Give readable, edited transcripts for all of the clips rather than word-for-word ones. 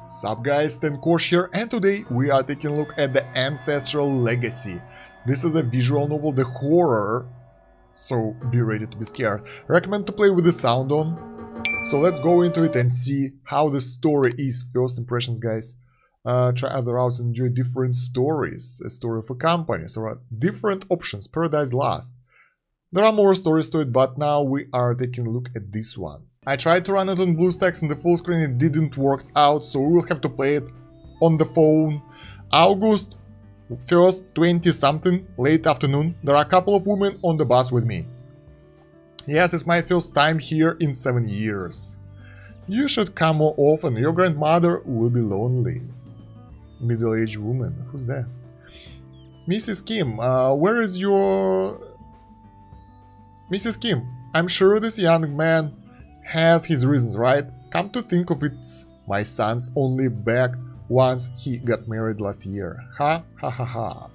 Sup guys, Kosh here, and today we are taking a look at the Ancestral Legacy. This is a visual novel, the horror, so be ready to be scared. Recommend to play with the sound on. So let's go into it and see how the story is. First impressions, guys. Try other routes and enjoy different stories. A story of a company, so different options. Paradise Lost. There are more stories to it, but now we are taking a look at this one. I tried to run it on Bluestacks in the full screen, it didn't work out, so we will have to play it on the phone. August 1st, 20-something, late afternoon. There are a couple of women on the bus with me. Yes, it's my first time here in 7 years. You should come more often, your grandmother will be lonely. Middle-aged woman, who's that? Mrs. Kim, where is your... Mrs. Kim, I'm sure this young man has his reasons, right? Come to think of it, my son's only back once he got married last year. Ha ha ha ha.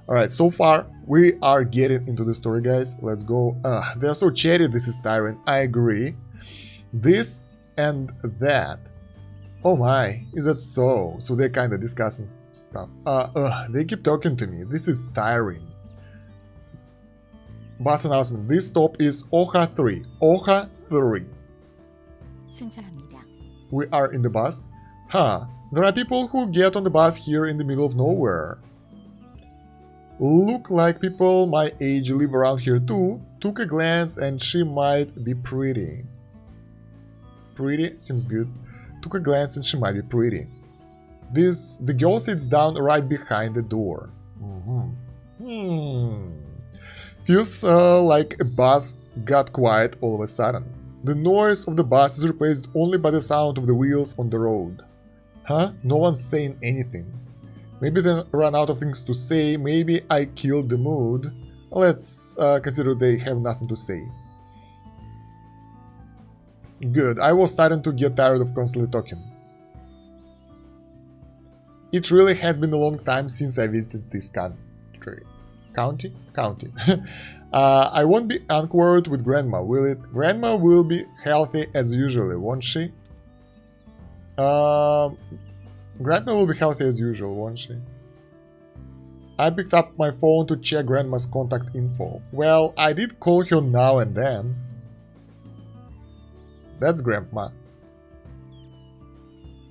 Alright, so far we are getting into the story, guys. Let's go. They're so chatty, this is tiring. I agree. This and that. Oh my, is that so? So they're kinda discussing stuff. They keep talking to me. This is tiring. Bus announcement. This stop is Oha 3. Oha 3. We are in the bus. Huh. There are people who get on the bus here in the middle of nowhere. Look like people my age live around here too. Took a glance and she might be pretty. Pretty? Seems good. Took a glance and she might be pretty. The girl sits down right behind the door. Feels like a bus got quiet all of a sudden. The noise of the bus is replaced only by the sound of the wheels on the road. Huh? No one's saying anything. Maybe they ran out of things to say, maybe I killed the mood. Let's consider they have nothing to say. Good, I was starting to get tired of constantly talking. It really has been a long time since I visited this country. County? I won't be awkward with Grandma, will it? Grandma will be healthy as usual, won't she? Grandma will be healthy as usual, won't she? I picked up my phone to check Grandma's contact info. Well, I did call her now and then. That's Grandma.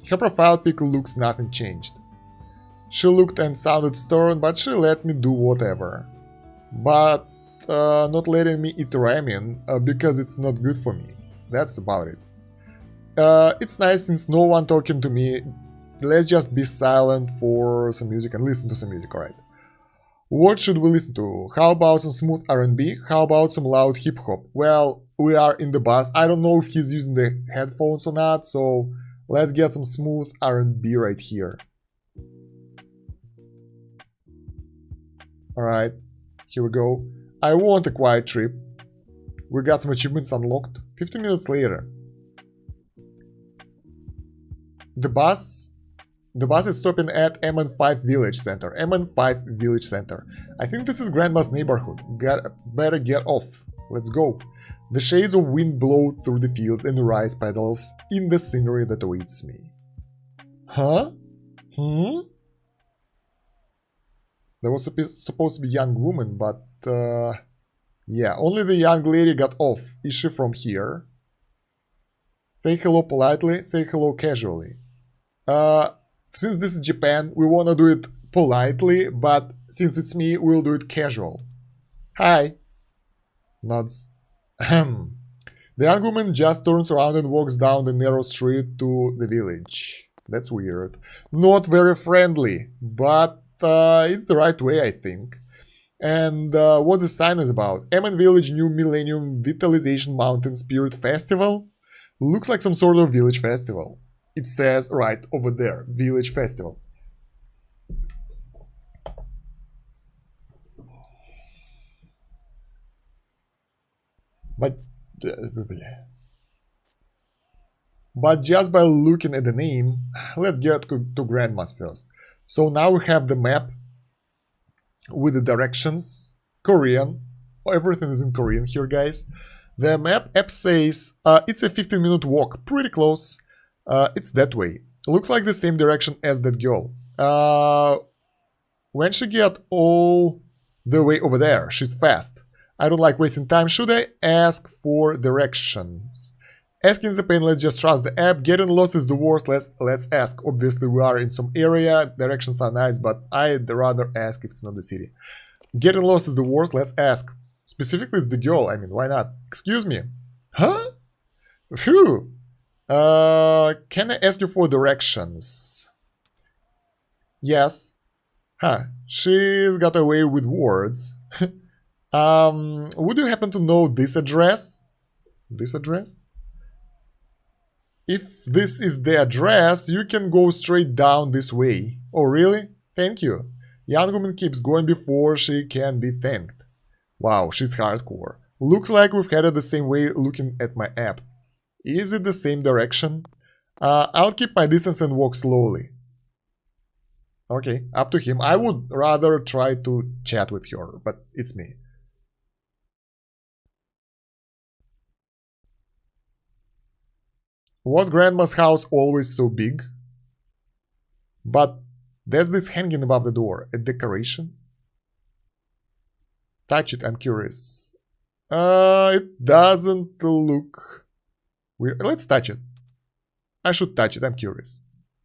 Her profile pic looks nothing changed. She looked and sounded stern, but she let me do whatever. But not letting me eat ramen because it's not good for me. That's about it. It's nice since no one talking to me. Let's just be silent for some music and listen to some music, alright? What should we listen to? How about some smooth R&B? How about some loud hip-hop? Well, we are in the bus. I don't know if he's using the headphones or not, so let's get some smooth R&B right here. Alright, here we go. I want a quiet trip. We got some achievements unlocked. 15 minutes later. The bus is stopping at MN5 Village Center. MN5 Village Center. I think this is Grandma's neighborhood. Better get off. Let's go. The shades of wind blow through the fields and rice petals in the scenery that awaits me. Huh? There was supposed to be a young woman, but yeah, only the young lady got off. Is she from here? Say hello politely, say hello casually. Since this is Japan, we wanna do it politely, but since it's me, we'll do it casual. Hi. Nods. The young woman just turns around and walks down the narrow street to the village. That's weird. Not very friendly, but it's the right way, I think. And what the sign is about? MN Village New Millennium Vitalization Mountain Spirit Festival? Looks like some sort of village festival. It says right over there, Village Festival. But just by looking at the name, let's get to Grandma's first. So now we have the map with the directions, Korean. Everything is in Korean here, guys. The map app says it's a 15-minute walk, pretty close. It's that way. Looks like the same direction as that girl. When she get all the way over there, she's fast. I don't like wasting time. Should I ask for directions? Asking the pain, let's just trust the app. Getting lost is the worst. Let's ask. Obviously, we are in some area. Directions are nice, but I'd rather ask if it's not the city. Getting lost is the worst. Let's ask. Specifically, it's the girl. I mean, why not? Excuse me. Huh? Phew. Can I ask you for directions? Yes. Huh. She's got away with words. Would you happen to know this address? This address? If this is the address, you can go straight down this way. Oh, really? Thank you. Young woman keeps going before she can be thanked. Wow, she's hardcore. Looks like we've headed the same way looking at my app. Is it the same direction? I'll keep my distance and walk slowly. Okay, up to him. I would rather try to chat with her, but it's me. Was Grandma's house always so big? But there's this hanging above the door. A decoration? Touch it, I'm curious. It doesn't look weird. Let's touch it. I should touch it, I'm curious.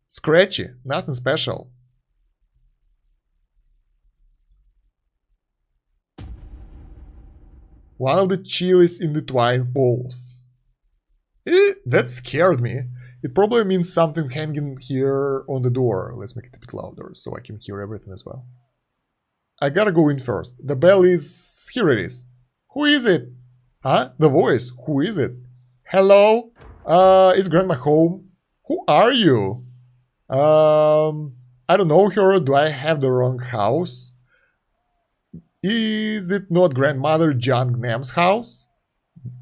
Scratchy, nothing special. One of the chilies in the twine falls. That scared me. It probably means something hanging here on the door. Let's make it a bit louder so I can hear everything as well. I gotta go in first. The bell is... Here it is. Who is it? Huh? The voice. Who is it? Hello? Is Grandma home? Who are you? I don't know her. Do I have the wrong house? Is it not Grandmother John Gnam's house?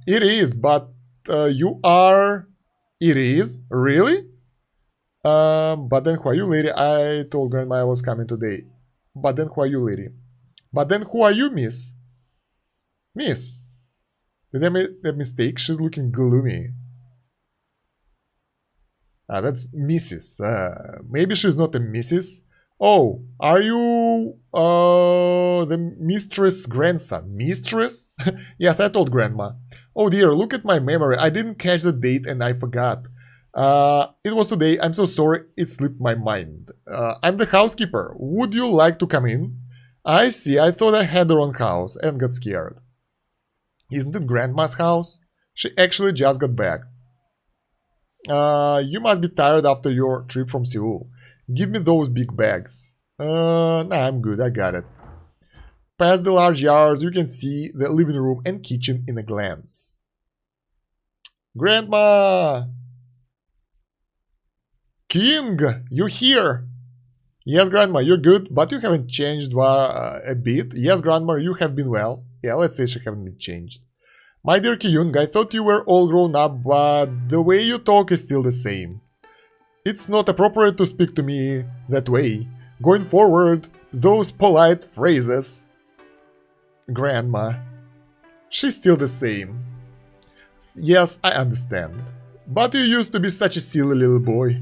It is, but you are... It is? Really? But then who are you, lady? I told Grandma I was coming today. But then who are you, lady? But then who are you, miss? Miss? Did I make a mistake? She's looking gloomy. Ah, that's Mrs. Maybe she's not a Mrs. Oh, are you the mistress' grandson? Mistress? Yes, I told Grandma. Oh dear, look at my memory. I didn't catch the date and I forgot. It was today. I'm so sorry. It slipped my mind. I'm the housekeeper. Would you like to come in? I see. I thought I had the wrong house and got scared. Isn't it Grandma's house? She actually just got back. You must be tired after your trip from Seoul. Give me those big bags. Nah, I'm good. I got it. Past the large yard, you can see the living room and kitchen in a glance. Grandma! King, you here? Yes, Grandma, you're good, but you haven't changed a bit. Yes, Grandma, you have been well. Yeah, let's say she haven't been changed. My dear Kyung, I thought you were all grown up, but the way you talk is still the same. It's not appropriate to speak to me that way. Going forward, those polite phrases... Grandma. She's still the same. Yes, I understand. But you used to be such a silly little boy.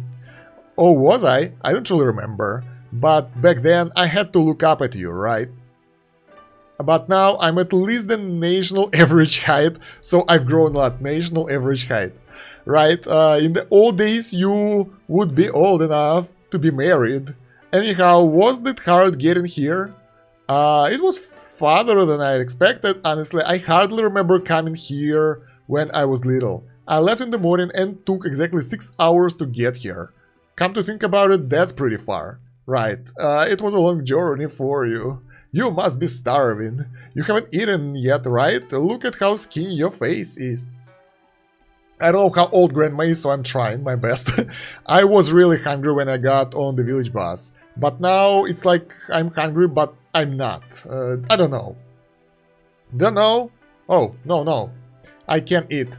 Oh, was I? I don't really remember. But back then, I had to look up at you, right? But now, I'm at least the national average height, so I've grown a lot. National average height. Right? In the old days, you would be old enough to be married. Anyhow, wasn't it hard getting here? It was farther than I expected. Honestly, I hardly remember coming here when I was little. I left in the morning and took exactly 6 hours to get here. Come to think about it, that's pretty far. Right, it was a long journey for you. You must be starving. You haven't eaten yet, right? Look at how skinny your face is. I don't know how old Grandma is, so I'm trying my best. I was really hungry when I got on the village bus. But now it's like I'm hungry, but I'm not. I don't know. Don't know? Oh, no. I can't eat.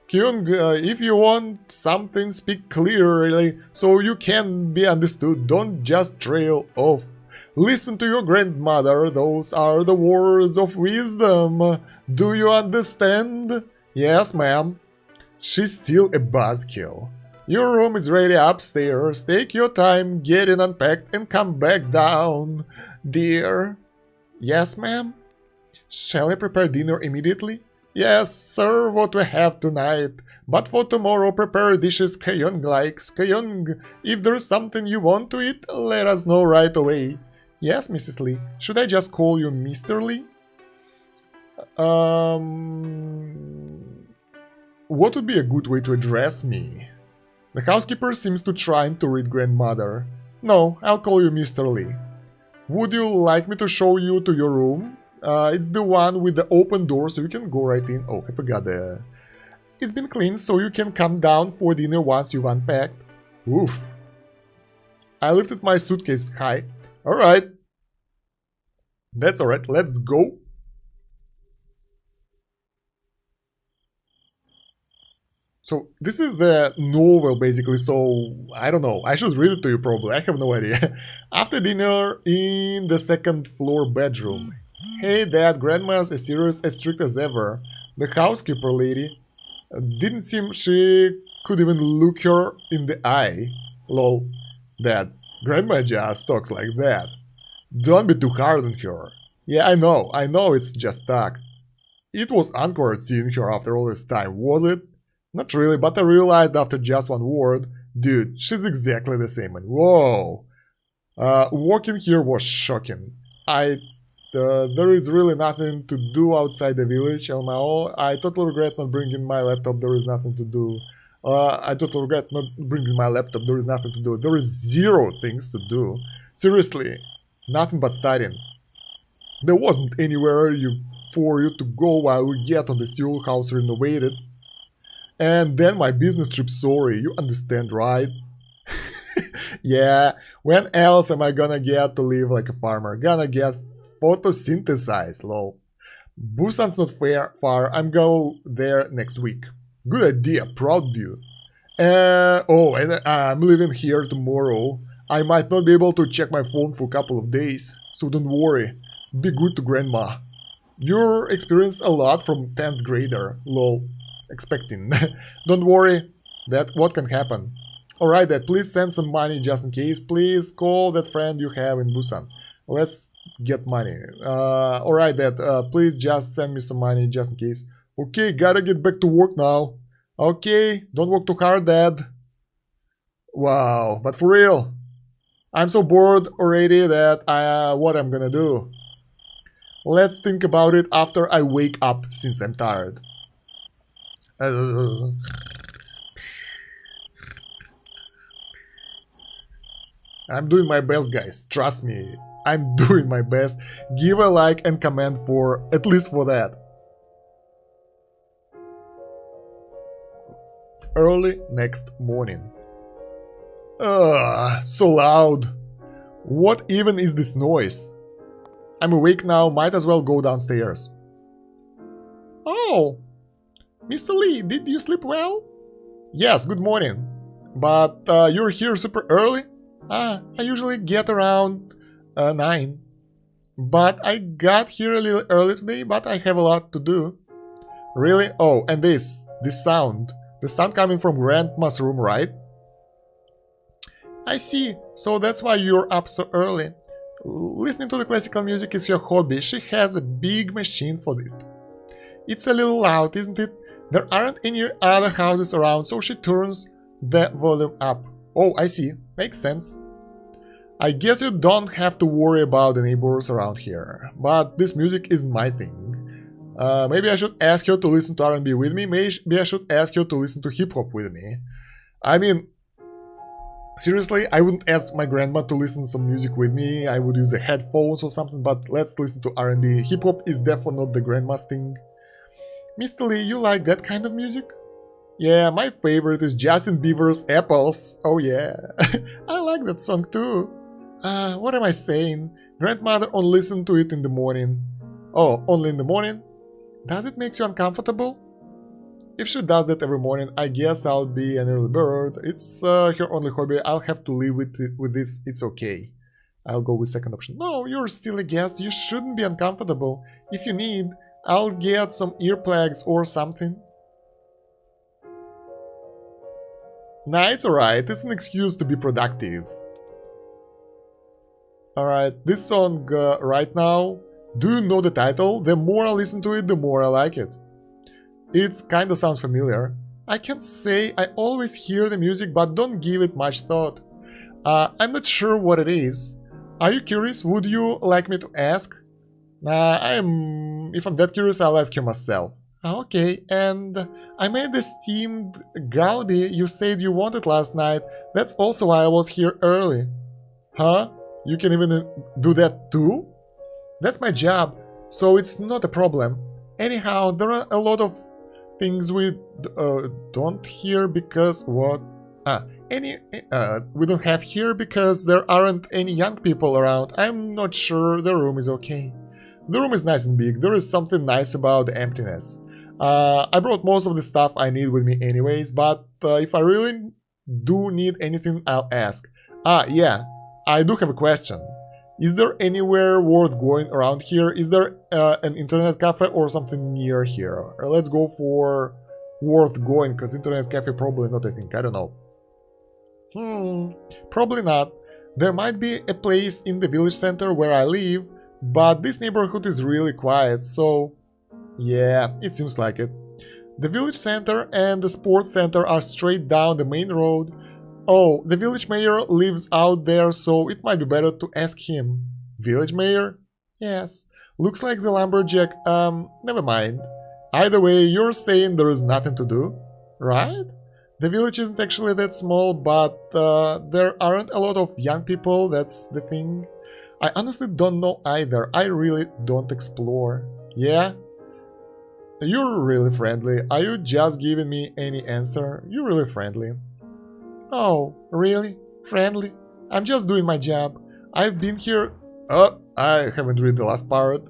Kyung, if you want something, speak clearly so you can be understood. Don't just trail off. Listen to your grandmother. Those are the words of wisdom. Do you understand? Yes, ma'am. She's still a buzzkill. Your room is ready upstairs. Take your time, get it unpacked, and come back down, dear. Yes, ma'am? Shall I prepare dinner immediately? Yes, serve what we have tonight. But for tomorrow, prepare dishes Kyung likes. Kyung, if there's something you want to eat, let us know right away. Yes, Mrs. Lee. Should I just call you Mr. Lee? What would be a good way to address me? The housekeeper seems to trying to read grandmother. No, I'll call you Mr. Lee. Would you like me to show you to your room? It's the one with the open door, so you can go right in. Oh, I forgot the... It's been cleaned, so you can come down for dinner once you've unpacked. Oof. I lifted my suitcase high. Alright. That's alright, let's go. So, this is the novel, basically, so, I don't know. I should read it to you, probably. I have no idea. After dinner, in the second floor bedroom. Hey, Dad, Grandma's as serious, as strict as ever. The housekeeper lady didn't seem she could even look her in the eye. Lol. Dad, Grandma just talks like that. Don't be too hard on her. Yeah, I know it's just talk. It was awkward seeing her after all this time, was it? Not really, but I realized after just one word, dude, she's exactly the same. And whoa! Walking here was shocking. There is really nothing to do outside the village, LMAO. I totally regret not bringing my laptop, there is nothing to do. I totally regret not bringing my laptop, there is nothing to do. There is zero things to do. Seriously, nothing but studying. There wasn't anywhere for you to go while we get on the Seoul house renovated. And then my business trip, sorry, you understand, right? Yeah, when else am I gonna get to live like a farmer? Gonna get photosynthesized, lol. Busan's not far, I'm go there next week. Good idea, proud of you. And I'm leaving here tomorrow. I might not be able to check my phone for a couple of days, so don't worry. Be good to Grandma. You're experienced a lot from 10th grader, lol. Expecting. Don't worry, that what can happen. Alright, Dad, please send some money just in case. Please call that friend you have in Busan. Let's get money. Alright, Dad, please just send me some money just in case. Okay, gotta get back to work now. Okay, don't work too hard, Dad. Wow, but for real, I'm so bored already that what I'm gonna do. Let's think about it after I wake up, since I'm tired. I'm doing my best, guys. Trust me. I'm doing my best. Give a like and comment for at least for that. Early next morning. So loud. What even is this noise? I'm awake now. Might as well go downstairs. Oh. Mr. Lee, did you sleep well? Yes, good morning. But you're here super early? I usually get around 9. But I got here a little early today, but I have a lot to do. Really? Oh, and this sound. The sound coming from Grandma's room, right? I see. So that's why you're up so early. Listening to the classical music is your hobby. She has a big machine for it. It's a little loud, isn't it? There aren't any other houses around, so she turns the volume up. Oh, I see. Makes sense. I guess you don't have to worry about the neighbors around here. But this music isn't my thing. Maybe I should ask her to listen to R&B with me. Maybe I should ask her to listen to hip-hop with me. I mean, seriously, I wouldn't ask my grandma to listen to some music with me. I would use the headphones or something, but let's listen to R&B. Hip-hop is definitely not the grandma's thing. Mr. Lee, you like that kind of music? Yeah, my favorite is Justin Bieber's Apples. Oh yeah, I like that song too. What am I saying? Grandmother only listens to it in the morning. Oh, only in the morning? Does it make you uncomfortable? If she does that every morning, I guess I'll be an early bird. It's her only hobby. I'll have to live with this. It's okay. I'll go with second option. No, you're still a guest. You shouldn't be uncomfortable. If you need, I'll get some earplugs or something. Nah, it's alright. It's an excuse to be productive. Alright, this song right now, do you know the title? The more I listen to it, the more I like it. It kinda sounds familiar. I can't say I always hear the music, but don't give it much thought. I'm not sure what it is. Are you curious? Would you like me to ask? If I'm that curious, I'll ask you myself. Okay, and I made the steamed galbi you said you wanted last night. That's also why I was here early. Huh? You can even do that too? That's my job, so it's not a problem. Anyhow, there are a lot of things we don't hear because what? We don't have here because there aren't any young people around. I'm not sure the room is okay. The room is nice and big. There is something nice about the emptiness. I brought most of the stuff I need with me anyways, but if I really do need anything, I'll ask. Yeah, I do have a question. Is there anywhere worth going around here? Is there an internet cafe or something near here? Let's go for worth going, because internet cafe probably not, I think. I don't know. Probably not. There might be a place in the village center where I live, but this neighborhood is really quiet, so yeah, it seems like it. The village center and the sports center are straight down the main road. Oh, the village mayor lives out there, so it might be better to ask him. Village mayor? Yes. Looks like the lumberjack. Never mind. Either way, you're saying there is nothing to do, right? The village isn't actually that small, but there aren't a lot of young people, that's the thing. I honestly don't know either. I really don't explore. Yeah? You're really friendly. Are you just giving me any answer? You're really friendly. Oh, really? Friendly? I'm just doing my job. I've been here... Oh, I haven't read the last part.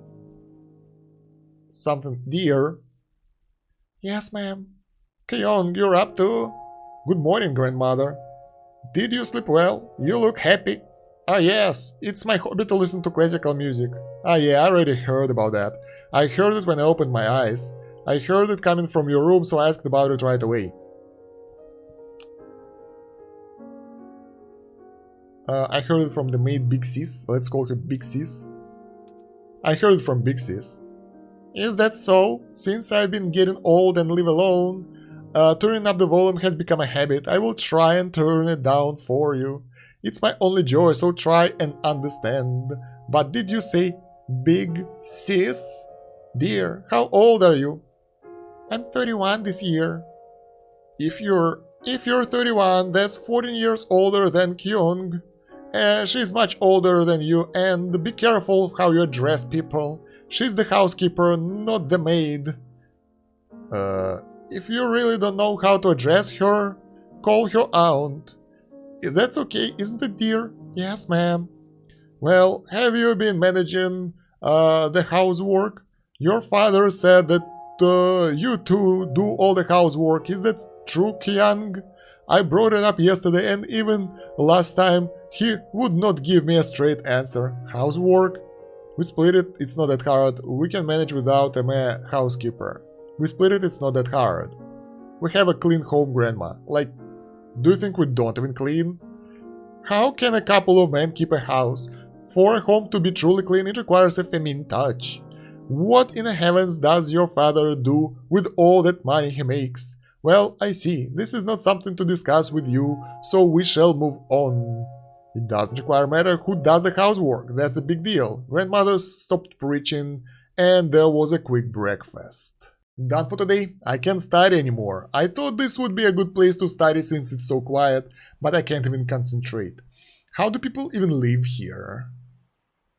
Something... Dear? Yes, ma'am. Kyong, you're up too? Good morning, grandmother. Did you sleep well? You look happy. Ah, yes. It's my hobby to listen to classical music. Ah, yeah, I already heard about that. I heard it when I opened my eyes. I heard it coming from your room, so I asked about it right away. I heard it from the maid Big Sis. Let's call her Big Sis. I heard it from Big Sis. Is that so? Since I've been getting old and live alone, turning up the volume has become a habit. I will try and turn it down for you. It's my only joy, so try and understand. But did you say Big Sis? Dear, how old are you? I'm 31 this year. If you're 31, that's 14 years older than Kyung. She's much older than you, and be careful how you address people. She's the housekeeper, not the maid. If you really don't know how to address her, call her aunt. That's okay, isn't it, dear? Yes, ma'am. Well, have you been managing the housework? Your father said that you two do all the housework. Is that true, Kyung? I brought it up yesterday, and even last time he would not give me a straight answer. Housework? We split it, it's not that hard. We can manage without a housekeeper. We split it, it's not that hard. We have a clean home, Grandma. Like, do you think we don't even clean? How can a couple of men keep a house? For a home to be truly clean, it requires a feminine touch. What in the heavens does your father do with all that money he makes? Well, I see. This is not something to discuss with you, so we shall move on. It doesn't require matter who does the housework. That's a big deal. Grandmother stopped preaching, and there was a quick breakfast. Done for today. I can't study anymore. I thought this would be a good place to study since it's so quiet, but I can't even concentrate. How do people even live here?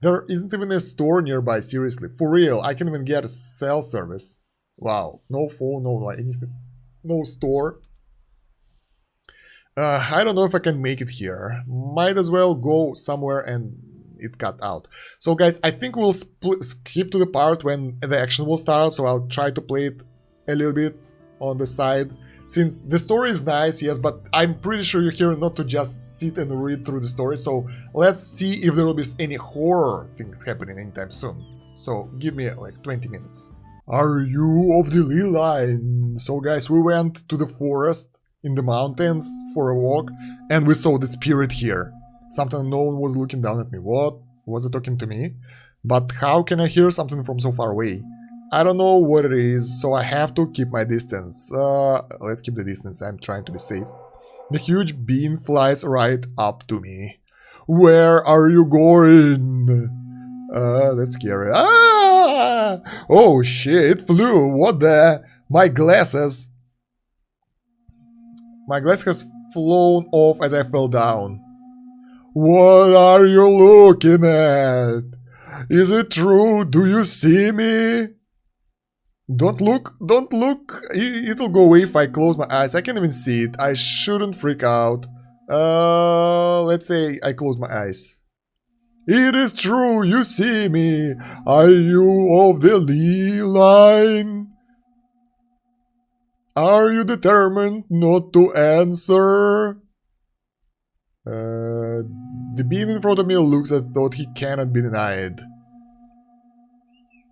There isn't even a store nearby, seriously. For real, I can't even get a cell service. Wow, no phone, no anything. No store. I don't know if I can make it here. Might as well go somewhere and it cut out. So guys, I think we'll skip to the part when the action will start, so I'll try to play it a little bit on the side. Since the story is nice, yes, but I'm pretty sure you're here not to just sit and read through the story, so let's see if there will be any horror things happening anytime soon. So give me like 20 minutes. Are you of the Lee line? So guys, we went to the forest in the mountains for a walk, and we saw the spirit here. Something unknown was looking down at me. What? Was it talking to me? But how can I hear something from so far away? I don't know what it is, so I have to keep my distance. Let's keep the distance. I'm trying to be safe. The huge bean flies right up to me. Where are you going? That's scary. Ah! Oh shit, it flew. What the? My glasses. My glass has flown off as I fell down. What are you looking at? Is it true? Do you see me? Don't look, don't look. It'll go away if I close my eyes. I can't even see it. I shouldn't freak out. Let's say I close my eyes. It is true, you see me. Are you of the Lee line? Are you determined not to answer? The being in front of me looks as though he cannot be denied.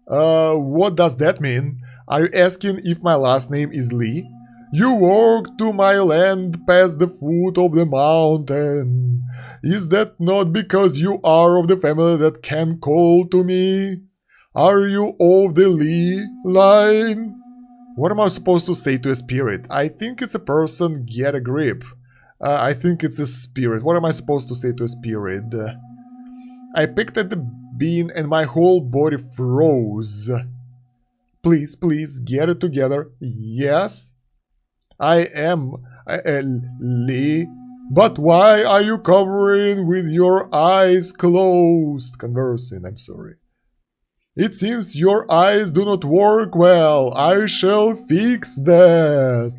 What does that mean? Are you asking if my last name is Lee? You walk to my land past the foot of the mountain. Is that not because you are of the family that can call to me? Are you of the Lee line? What am I supposed to say to a spirit? I think it's a person, get a grip. I think it's a spirit. What am I supposed to say to a spirit? I picked at the bean and my whole body froze. Please, please, get it together. Yes? I am Lee. But why are you covering with your eyes closed? Conversing, I'm sorry. It seems your eyes do not work well. I shall fix that.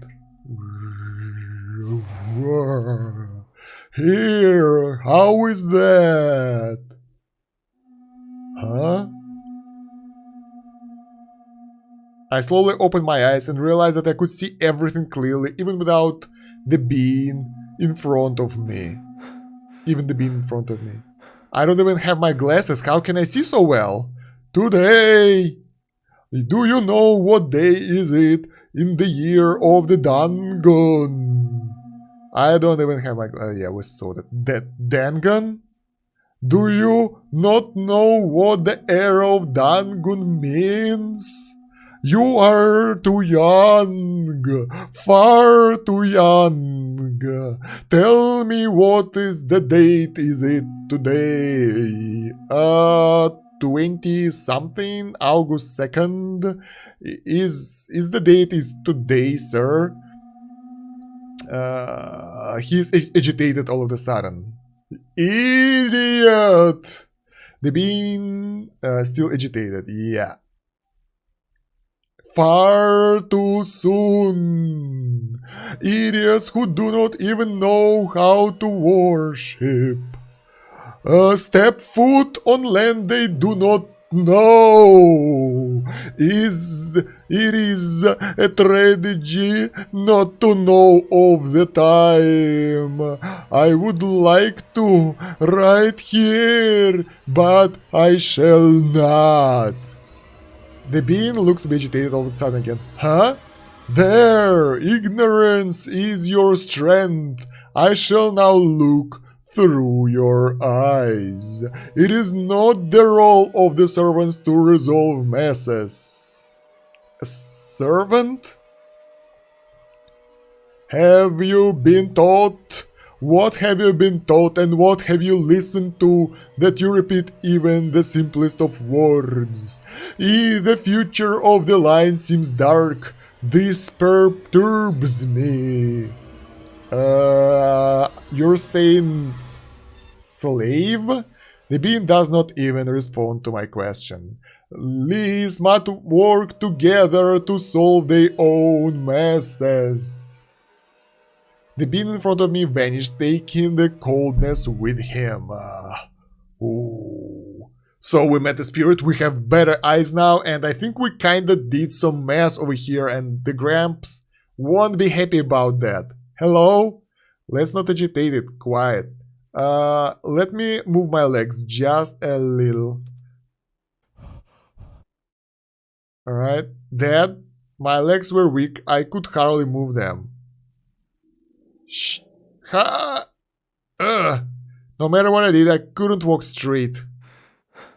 Here, how is that? Huh? I slowly opened my eyes and realized that I could see everything clearly, even without the bean in front of me. Even the bean in front of me. I don't even have my glasses. How can I see so well? Today! Do you know what day is it in the year of the Dangon? I don't even have my... yeah, we saw that. Dangon? Do you not know what the era of Dangon means? You are too young, far too young. Tell me what is the date, is it today? 20-something, August 2nd. Is the date is today, sir? He's agitated all of a sudden. Idiot! The bean still agitated, yeah. Far too soon. Idiots who do not even know how to worship. Step foot on land they do not know. It is a tragedy not to know of the time. I would like to right here, but I shall not. The bean looks vegetated all of a sudden again. Huh? There! Ignorance is your strength. I shall now look through your eyes. It is not the role of the servants to resolve messes. A servant? Have you been taught? What have you been taught and what have you listened to that you repeat even the simplest of words? The future of the line seems dark. This perturbs me. You're saying slave? The bean does not even respond to my question. Lees must work together to solve their own messes. The bean in front of me vanished, taking the coldness with him. So we met the spirit, we have better eyes now, and I think we kinda did some mess over here, and the Gramps won't be happy about that. Hello? Let's not agitate it, quiet. Let me move my legs just a little. Alright, Dad, my legs were weak, I could hardly move them. Shh. Ha! Ugh. No matter what I did, I couldn't walk straight.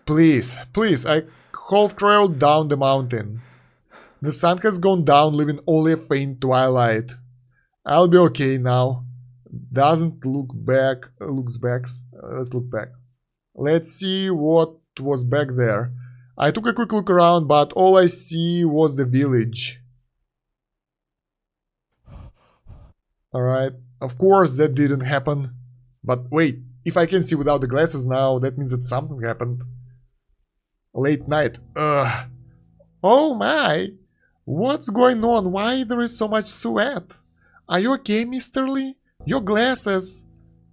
Please, please, I half crawled down the mountain. The sun has gone down, leaving only a faint twilight. I'll be okay now. Doesn't look back. Looks back. Let's look back. Let's see what was back there. I took a quick look around, but all I see was the village. Alright, of course that didn't happen. But wait, if I can see without the glasses now, that means that something happened. Late night. Ugh. Oh my! What's going on? Why there is so much sweat? Are you okay, Mr. Lee? Your glasses.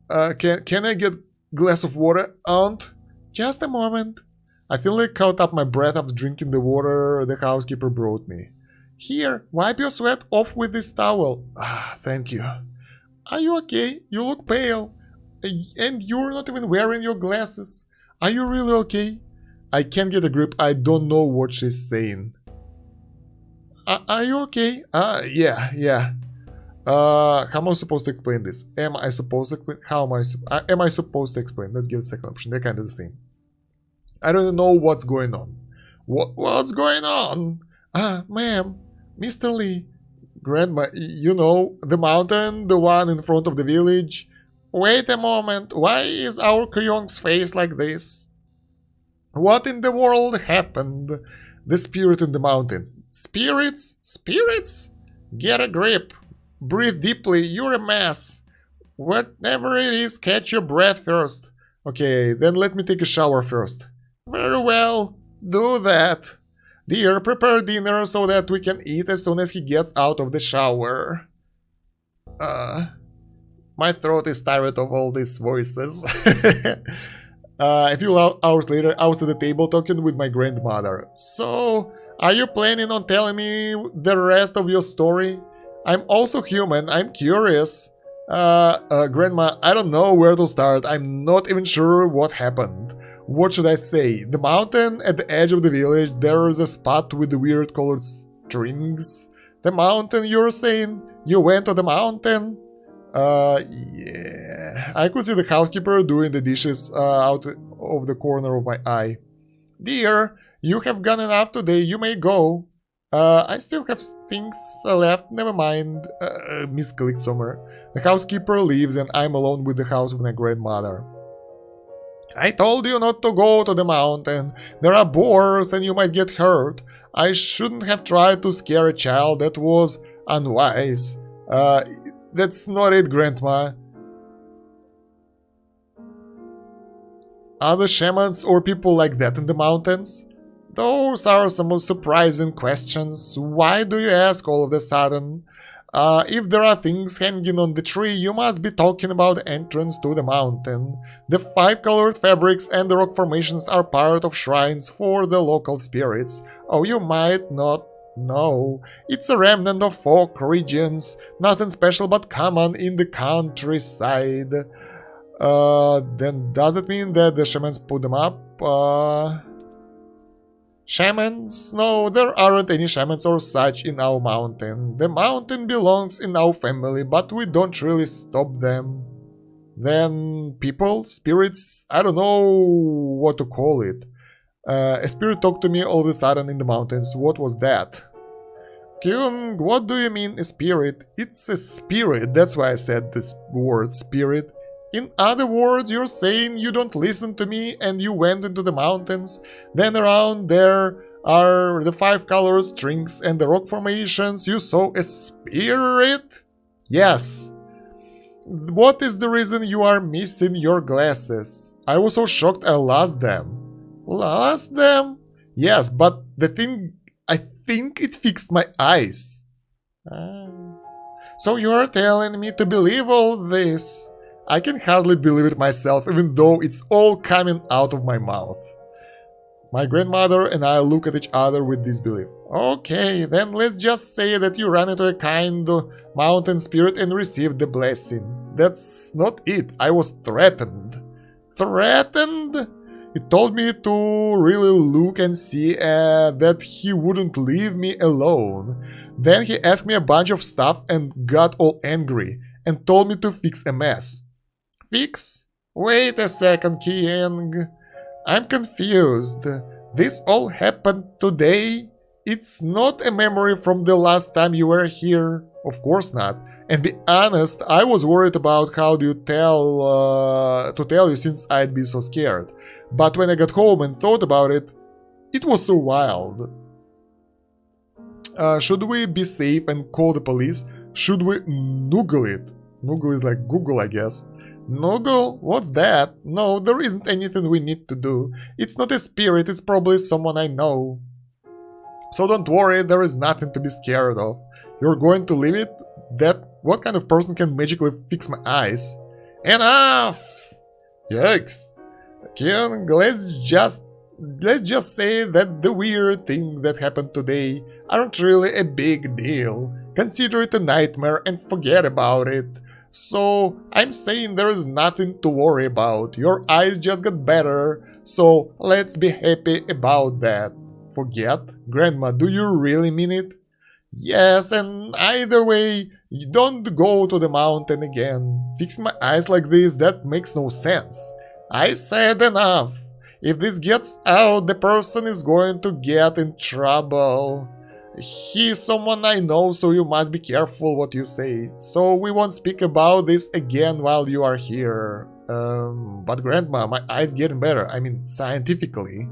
Can I get a glass of water, Aunt? Just a moment. I feel like caught up my breath after drinking the water the housekeeper brought me. Here, wipe your sweat off with this towel. Ah, thank you. Are you okay? You look pale. And you're not even wearing your glasses. Are you really okay? I can't get a grip. I don't know what she's saying. Are you okay? Yeah. How am I supposed to explain this? Am I supposed to explain? How am I supposed to explain? Let's give the second option. They're kind of the same. I don't know what's going on. What's going on? Ma'am, Mr. Lee, Grandma, you know, the mountain, the one in front of the village. Wait a moment, why is our Kyong's face like this? What in the world happened? The spirit in the mountains. Spirits? Spirits? Get a grip. Breathe deeply, you're a mess. Whatever it is, catch your breath first. Okay, then let me take a shower first. Very well, do that. Dear, prepare dinner so that we can eat as soon as he gets out of the shower. My throat is tired of all these voices. A few hours later, I was at the table talking with my grandmother. So, are you planning on telling me the rest of your story? I'm also human, I'm curious. Grandma, I don't know where to start. I'm not even sure what happened. What should I say? The mountain at the edge of the village, there is a spot with the weird colored strings. The mountain, you're saying? You went to the mountain? Yeah. I could see the housekeeper doing the dishes out of the corner of my eye. Dear, you have gone enough today, you may go. I still have things left, never mind. Misclicked somewhere. The housekeeper leaves and I'm alone with the house of my grandmother. I told you not to go to the mountain. There are boars and you might get hurt. I shouldn't have tried to scare a child. That was unwise. That's not it, Grandma. Are there shamans or people like that in the mountains? Those are some surprising questions. Why do you ask all of a sudden? If there are things hanging on the tree, you must be talking about the entrance to the mountain. The 5 colored fabrics and the rock formations are part of shrines for the local spirits. Oh, you might not know. It's a remnant of folk regions. Nothing special but common in the countryside. Then does it mean that the shamans put them up? Shamans? No, there aren't any shamans or such in our mountain. The mountain belongs in our family, but we don't really stop them. Then people? Spirits? I don't know what to call it. A spirit talked to me all of a sudden in the mountains. What was that? Kyung, what do you mean a spirit? It's a spirit, that's why I said this word spirit. In other words, you're saying you don't listen to me and you went into the mountains. Then around there are the 5 colored strings and the rock formations. You saw a spirit? Yes. What is the reason you are missing your glasses? I was so shocked I lost them. Lost them? Yes, but the thing, I think it fixed my eyes. So you are telling me to believe all this? I can hardly believe it myself, even though it's all coming out of my mouth. My grandmother and I look at each other with disbelief. Okay, then let's just say that you ran into a kind mountain spirit and received the blessing. That's not it. I was threatened. Threatened? He told me to really look and see that he wouldn't leave me alone. Then he asked me a bunch of stuff and got all angry. and told me to fix a mess. Fix? Wait a second, King. I'm confused. This all happened today? It's not a memory from the last time you were here. Of course not. And be honest, I was worried about how to tell you since I'd be so scared. But when I got home and thought about it, it was so wild. Should we be safe and call the police? Should we noogle it? Noogle is like Google, I guess. Noogle? What's that? No, there isn't anything we need to do. It's not a spirit, it's probably someone I know. So don't worry, there is nothing to be scared of. You're going to leave it? What kind of person can magically fix my eyes? Enough! Yikes! King, let's just say that the weird things that happened today aren't really a big deal. Consider it a nightmare and forget about it. So, I'm saying there is nothing to worry about. Your eyes just got better, so let's be happy about that. Forget? Grandma, do you really mean it? Yes, and either way, you don't go to the mountain again. Fixing my eyes like this, that makes no sense. I said enough. If this gets out, the person is going to get in trouble. He's someone I know, so you must be careful what you say. So we won't speak about this again while you are here. But Grandma, my eyes getting better. I mean, scientifically.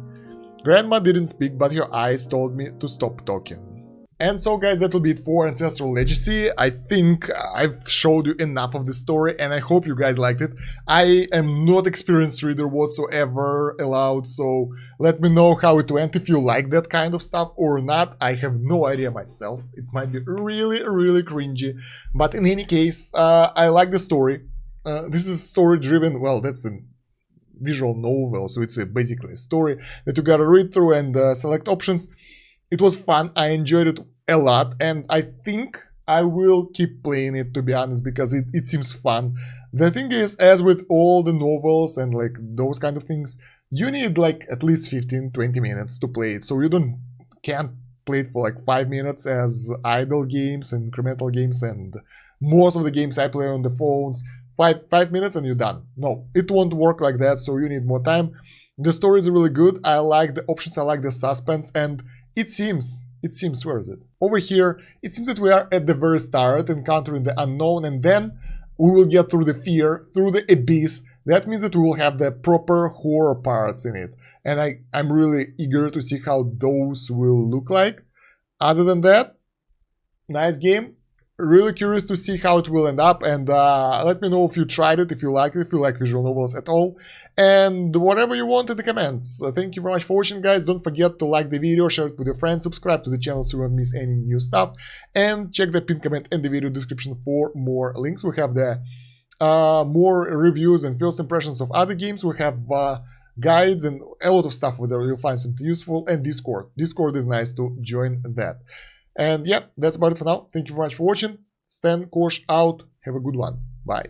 Grandma didn't speak, but her eyes told me to stop talking. And so guys, that'll be it for Ancestral Legacy. I think I've showed you enough of the story and I hope you guys liked it. I am not experienced reader whatsoever allowed, so let me know how it went if you like that kind of stuff or not. I have no idea myself. It might be really, really cringy. But in any case, I like the story. This is story driven, well, that's a visual novel, so it's basically a story that you gotta read through and select options. It was fun, I enjoyed it a lot, and I think I will keep playing it, to be honest, because it seems fun. The thing is, as with all the novels and like those kind of things, you need like at least 15-20 minutes to play it, so you can't play it for like 5 minutes as idle games and incremental games, and most of the games I play on the phones, 5 minutes and you're done. No, it won't work like that, so you need more time. The story is really good, I like the options, I like the suspense, and it seems, where is it? Over here, it seems that we are at the very start, encountering the unknown, and then we will get through the fear, through the abyss. That means that we will have the proper horror parts in it. And I'm really eager to see how those will look like. Other than that, nice game. Really curious to see how it will end up, and let me know if you tried it, if you liked it, if you like visual novels at all, and whatever you want in the comments. Thank you very much for watching, guys. Don't forget to like the video, share it with your friends, subscribe to the channel so you won't miss any new stuff, and check the pinned comment in the video description for more links. We have the more reviews and first impressions of other games. We have guides and a lot of stuff where you'll find something useful, and Discord. Discord is nice to join that. And yeah, that's about it for now. Thank you very much for watching. Stan, Kosh out. Have a good one. Bye.